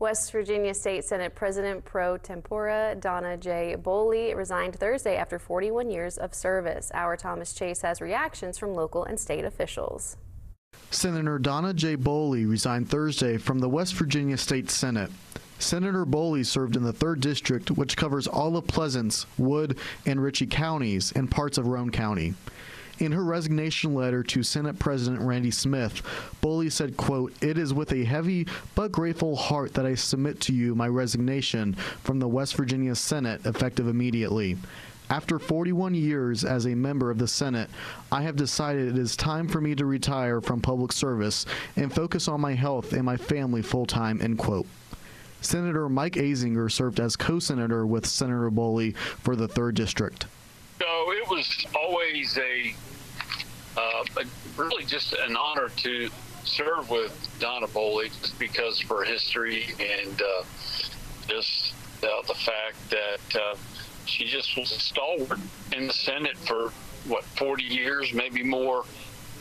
West Virginia State Senate President pro tempore Donna J. Boley resigned Thursday after 41 years of service. Our Thomas Chase has reactions from local and state officials. Senator Donna J. Boley resigned Thursday from the West Virginia State Senate. Senator Boley served in the 3rd District, which covers all of Pleasants, Wood, and Ritchie counties and parts of Roane County. In her resignation letter to Senate President Randy Smith, Boley said, quote, "It is with a heavy but grateful heart that I submit to you my resignation from the West Virginia Senate, effective immediately. After 41 years as a member of the Senate, I have decided it is time for me to retire from public service and focus on my health and my family full-time," end quote. Senator Mike Azinger served as co-senator with Senator Boley for the 3rd District. So it was always really just an honor to serve with Donna Boley, just because of her history and just the fact that she just was a stalwart in the Senate for 40 years, maybe more,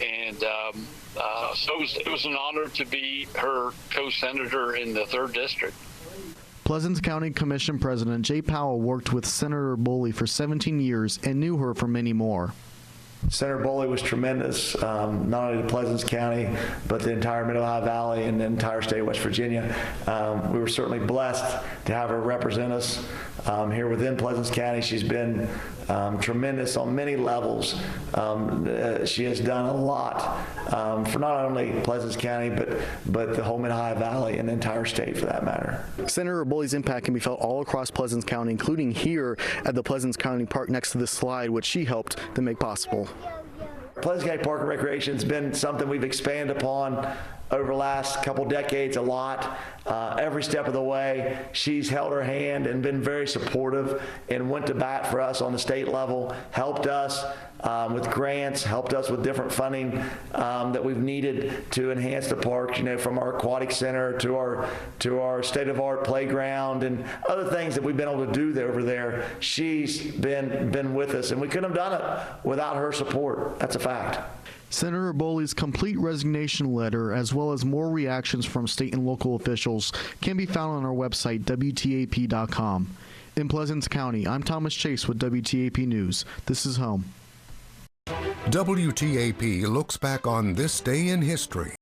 and so it was an honor to be her co-senator in the 3rd District. Pleasants County Commission President Jay Powell worked with Senator Boley for 17 years and knew her for many more. Senator Boley was tremendous, not only to Pleasants County, but the entire Mid-Ohio Valley and the entire state of West Virginia. We were certainly blessed to have her represent us here within Pleasants County. She's been tremendous on many levels. She has done a lot for not only Pleasants County, but the whole Mid-Ohio Valley and the entire state, for that matter. Senator Boley's impact can be felt all across Pleasants County, including here at the Pleasants County Park next to this slide, which she helped to make possible. Pleasants County Park and Recreation has been something we've expanded upon over the last couple decades a lot. Every step of the way, she's held her hand and been very supportive and went to bat for us on the state level, helped us with grants, helped us with different funding that we've needed to enhance the park, from our aquatic center to our state-of-art playground and other things that we've been able to do over there. She's been with us, and we couldn't have done it without her support. That's a fact. Senator Boley's complete resignation letter, as well as more reactions from state and local officials, can be found on our website, WTAP.com. In Pleasants County, I'm Thomas Chase with WTAP News. This is home. WTAP looks back on this day in history.